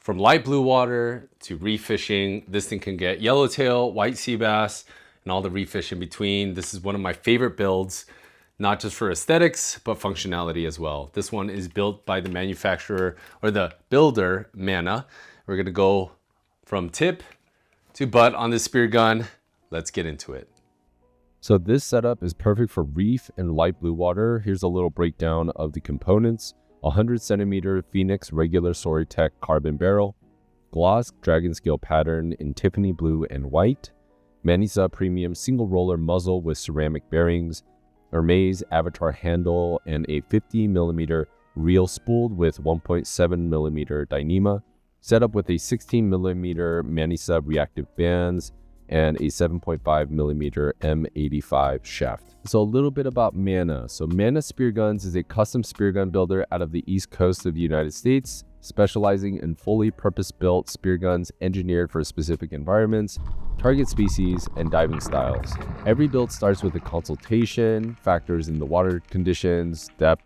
from light blue water to reef fishing. This thing can get yellowtail, white sea bass, and all the reef fish in between. This is one of my favorite builds, not just for aesthetics, but functionality as well. This one is built by the manufacturer or the builder, Mana. We're gonna go from tip to butt on this spear gun. Let's get into it. So this setup is perfect for reef and light blue water. Here's a little breakdown of the components. 100 centimeter Phoenix regular Soritech carbon barrel, gloss dragon scale pattern in Tiffany blue and white, Manisa premium single roller muzzle with ceramic bearings, Hermes avatar handle, and a 50 millimeter reel spooled with 1.7 millimeter Dyneema, set up with a 16 millimeter Manisa reactive bands and a 7.5 millimeter M85 shaft. So a little bit about Mana. So Mana Spear Guns is a custom spear gun builder out of the East Coast of the United States, specializing in fully purpose-built spear guns engineered for specific environments, target species, and diving styles. Every build starts with a consultation, factors in the water conditions, depth,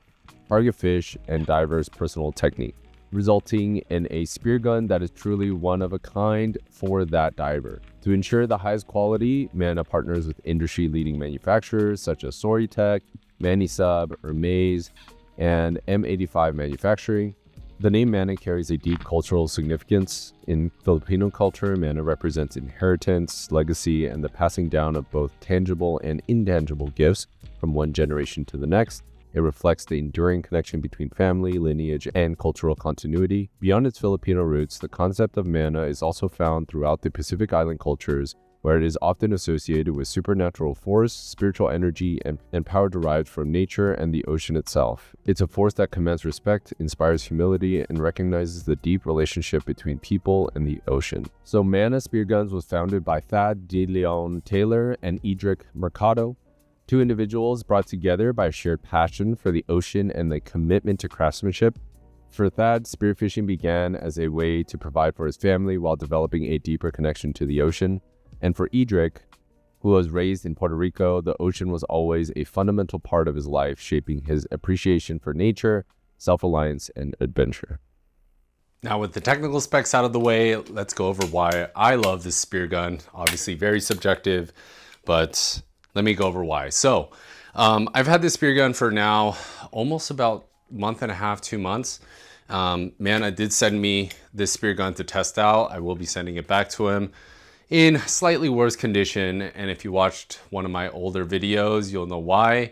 target fish, and diver's personal technique, resulting in a spear gun that is truly one of a kind for that diver. To ensure the highest quality, Mana partners with industry-leading manufacturers such as Soritech, Manisub, Hermes, and M85 Manufacturing. The name Mana carries a deep cultural significance. In Filipino culture, Mana represents inheritance, legacy, and the passing down of both tangible and intangible gifts from one generation to the next. It reflects the enduring connection between family, lineage, and cultural continuity. Beyond its Filipino roots, the concept of mana is also found throughout the Pacific Island cultures, where it is often associated with supernatural force, spiritual energy, and power derived from nature and the ocean itself. It's a force that commands respect, inspires humility, and recognizes the deep relationship between people and the ocean. So Mana Spear Guns was founded by Thad De Leon Taylor and Edric Mercado, two individuals brought together by a shared passion for the ocean and the commitment to craftsmanship. For Thad, spearfishing began as a way to provide for his family while developing a deeper connection to the ocean. And for Edric, who was raised in Puerto Rico, the ocean was always a fundamental part of his life, shaping his appreciation for nature, self-reliance, and adventure. Now with the technical specs out of the way, let's go over why I love this spear gun. Obviously very subjective, but let me go over why. So I've had this spear gun for now almost about a month and a half, 2 months. Mana did send me this spear gun to test out. I will be sending it back to him in slightly worse condition. And if you watched one of my older videos, you'll know why. I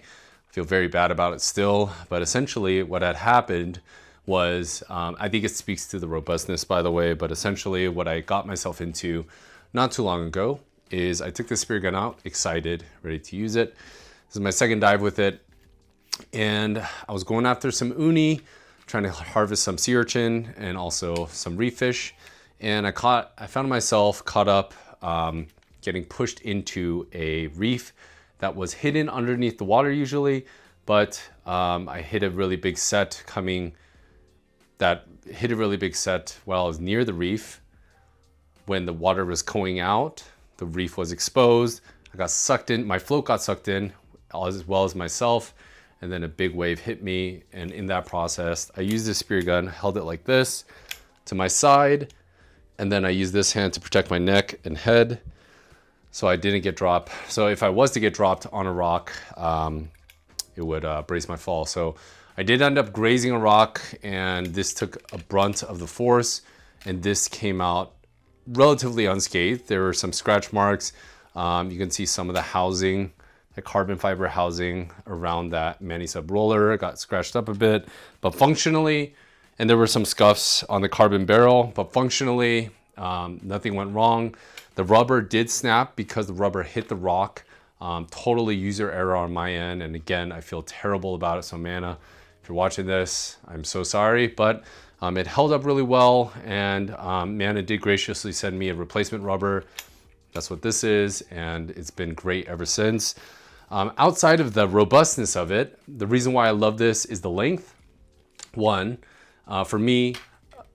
feel very bad about it still. But essentially what had happened was, I think it speaks to the robustness, by the way, but essentially what I got myself into not too long ago is I took the spear gun out, excited, ready to use it. This is my second dive with it. And I was going after some uni, trying to harvest some sea urchin and also some reef fish. And I found myself caught up getting pushed into a reef that was hidden underneath the water usually, but I hit a really big set while I was near the reef. When the water was going out, the reef was exposed. I got sucked in, my float got sucked in as well as myself, and then a big wave hit me. And in that process, I used the spear gun, held it like this to my side, and then I used this hand to protect my neck and head so I didn't get dropped. So if I was to get dropped on a rock, it would brace my fall. So I did end up grazing a rock, and this took a brunt of the force, and this came out relatively unscathed. There were some scratch marks. You can see some of the housing, the carbon fiber housing around that Manisub roller got scratched up a bit, but functionally, and there were some scuffs on the carbon barrel, but functionally, nothing went wrong. The rubber did snap because the rubber hit the rock. Totally user error on my end. And again, I feel terrible about it. So Mana, if you're watching this, I'm so sorry, but it held up really well, and Mana did graciously send me a replacement rubber. That's what this is, and it's been great ever since. Outside of the robustness of it, the reason why I love this is the length. One, for me,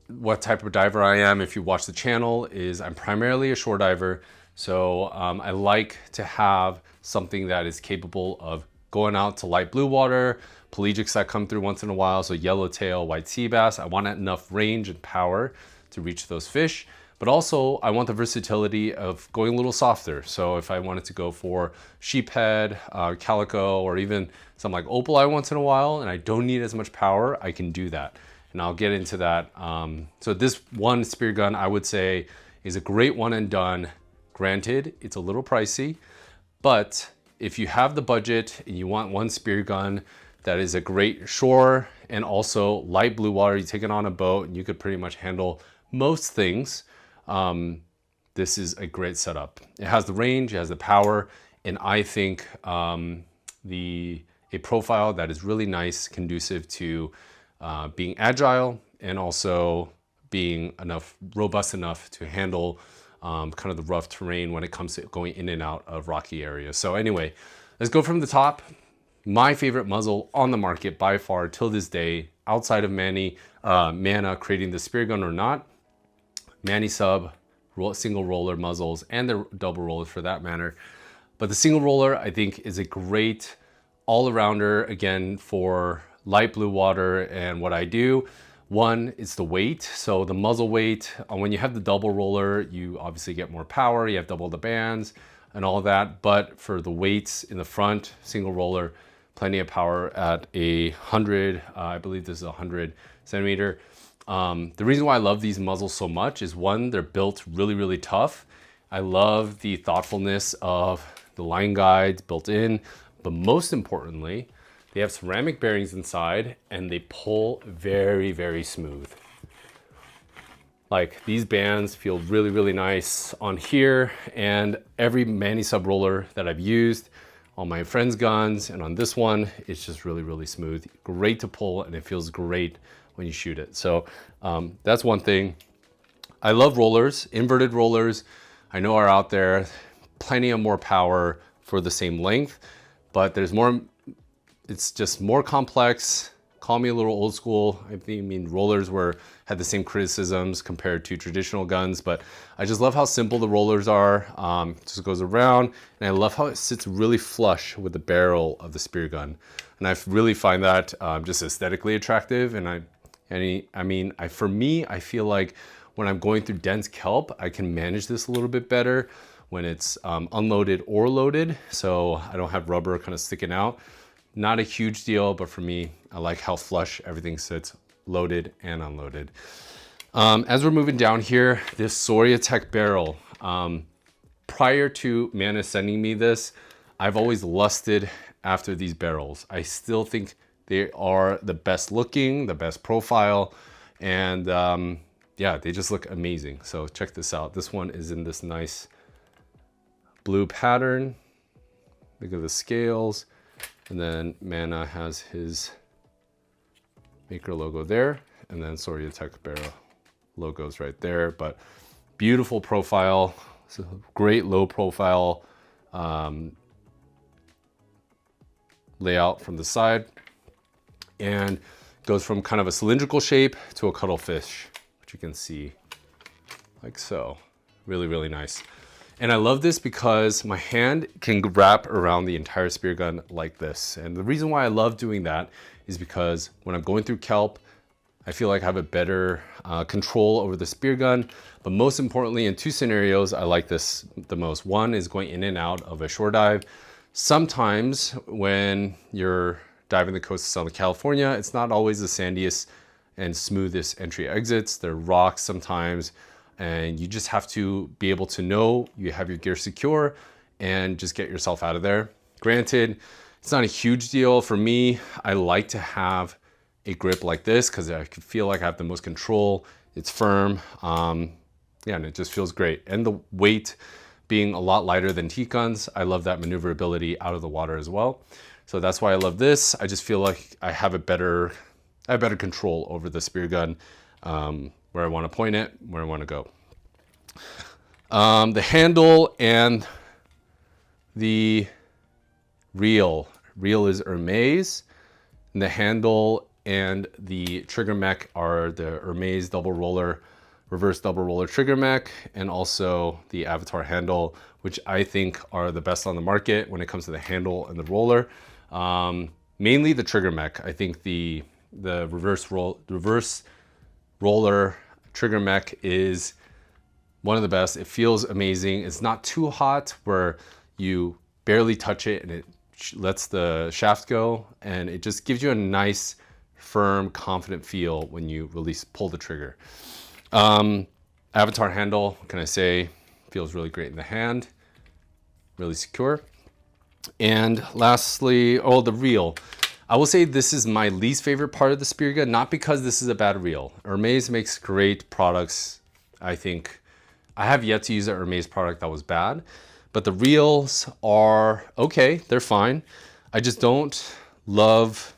what type of diver I am, if you watch the channel, is I'm primarily a shore diver. So I like to have something that is capable of going out to light blue water, pelagics that come through once in a while, so yellowtail, white sea bass. I want enough range and power to reach those fish. But also I want the versatility of going a little softer. So if I wanted to go for sheephead, calico, or even something like opaleye once in a while, and I don't need as much power, I can do that. And I'll get into that. So this one spear gun, I would say, is a great one and done. Granted, it's a little pricey, but if you have the budget and you want one spear gun that is a great shore and also light blue water, you take it on a boat and you could pretty much handle most things. This is a great setup. It has the range, it has the power, and I think a profile that is really nice, conducive to being agile and also being robust enough to handle kind of the rough terrain when it comes to going in and out of rocky areas. So anyway, let's go from the top. My favorite muzzle on the market by far till this day, outside of Mana creating the spear gun or not, Manny Sub, single roller muzzles, and the double rollers for that matter. But the single roller, I think, is a great all-arounder, again, for light blue water. And what I do, one, it's the weight. So the muzzle weight, when you have the double roller, you obviously get more power, you have double the bands and all that. But for the weights in the front, single roller, plenty of power at 100, I believe this is 100 centimeter. The reason why I love these muzzles so much is one, they're built really, really tough. I love the thoughtfulness of the line guides built in, but most importantly, they have ceramic bearings inside and they pull very, very smooth. Like these bands feel really, really nice on here, and every Manny Sub roller that I've used on my friends' guns and on this one, it's just really, really smooth. Great to pull, and it feels great when you shoot it. So that's one thing. I love rollers. Inverted rollers, I know are out there. Plenty of more power for the same length, but there's more, it's just more complex. Call me a little old school. I mean, rollers had the same criticisms compared to traditional guns, but I just love how simple the rollers are. It just goes around, and I love how it sits really flush with the barrel of the spear gun. And I really find that just aesthetically attractive. For me, I feel like when I'm going through dense kelp, I can manage this a little bit better when it's unloaded or loaded. So I don't have rubber kind of sticking out. Not a huge deal, but for me, I like how flush everything sits, loaded and unloaded. As we're moving down here, this Soriatech barrel. Prior to Mana sending me this, I've always lusted after these barrels. I still think they are the best looking, the best profile, and yeah, they just look amazing. So check this out. This one is in this nice blue pattern. Look at the scales. And then Mana has his maker logo there, and then Soriatech barrel logos right there. But beautiful profile, it's a great low profile layout from the side, and goes from kind of a cylindrical shape to a cuttlefish, which you can see like so. Really, really nice. And I love this because my hand can wrap around the entire spear gun like this. And the reason why I love doing that is because when I'm going through kelp, I feel like I have a better control over the spear gun. But most importantly, in two scenarios, I like this the most. One is going in and out of a shore dive. Sometimes when you're diving the coast of Southern California, it's not always the sandiest and smoothest entry exits. There are rocks sometimes, and you just have to be able to know you have your gear secure and just get yourself out of there. Granted, it's not a huge deal. For me, I like to have a grip like this because I feel like I have the most control. It's firm, yeah, and it just feels great. And the weight being a lot lighter than teak guns, I love that maneuverability out of the water as well. So that's why I love this. I just feel like I have better control over the spear gun, where I want to point it, where I want to go. The handle and the reel. Reel is Hermes, and the handle and the trigger mech are the Hermes double roller, reverse double roller trigger mech, and also the Avatar handle, which I think are the best on the market when it comes to the handle and the roller. Mainly the trigger mech. I think the reverse roller trigger mech is one of the best. It feels amazing. It's not too hot where you barely touch it and it lets the shaft go, and it just gives you a nice, firm, confident feel when you pull the trigger. Avatar handle, what can I say? Feels really great in the hand, really secure. And lastly, the reel. I will say this is my least favorite part of the speargun, not because this is a bad reel. Hermes makes great products. I think I have yet to use an Hermes product that was bad, but the reels are okay. They're fine. I just don't love,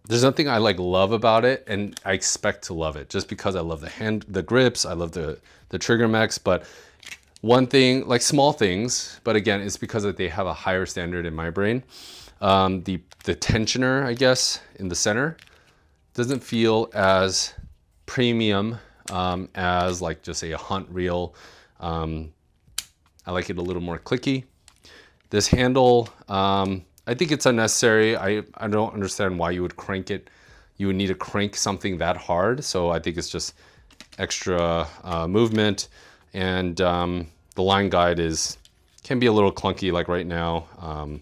there's nothing I love about it, and I expect to love it just because I love the grips. I love the trigger mechs, but one thing, like small things, but again, it's because they have a higher standard in my brain. The tensioner, I guess, in the center doesn't feel as premium as like just say a hunt reel. I like it a little more clicky. This handle, I think it's unnecessary. I don't understand why you would crank it. You would need to crank something that hard. So I think it's just extra movement. And the line guide can be a little clunky like right now.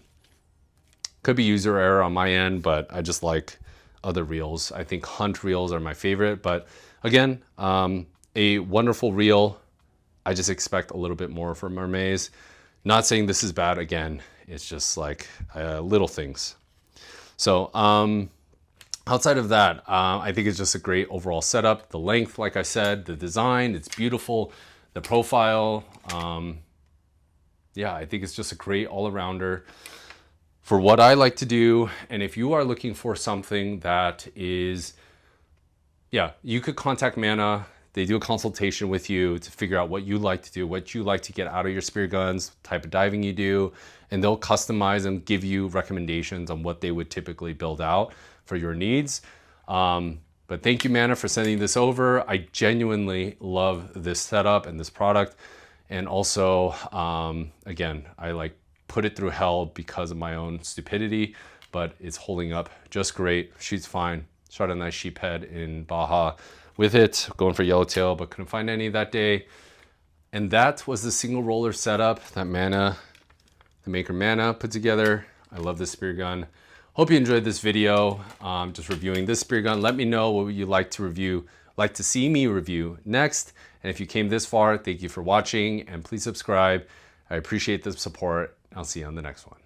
Could be user error on my end, but I just like other reels. I think hunt reels are my favorite, but again, a wonderful reel. I just expect a little bit more from Hermes. Not saying this is bad, again, it's just like little things. So outside of that, I think it's just a great overall setup. The length, like I said, the design, it's beautiful. The profile, yeah, I think it's just a great all-arounder for what I like to do. And if you are looking for something that is, yeah, you could contact Mana. They do a consultation with you to figure out what you like to do, what you like to get out of your spear guns, type of diving you do, and they'll customize and give you recommendations on what they would typically build out for your needs. But thank you, Mana, for sending this over. I genuinely love this setup and this product. And also, again, I put it through hell because of my own stupidity, but it's holding up just great. Shoots fine. Shot a nice sheep head in Baja with it, going for yellowtail, but couldn't find any that day. And that was the single roller setup that Mana, the maker Mana, put together. I love this spear gun. Hope you enjoyed this video, just reviewing this spear gun. Let me know what you'd like to see me review next. And if you came this far, thank you for watching, and please subscribe. I appreciate the support. I'll see you on the next one.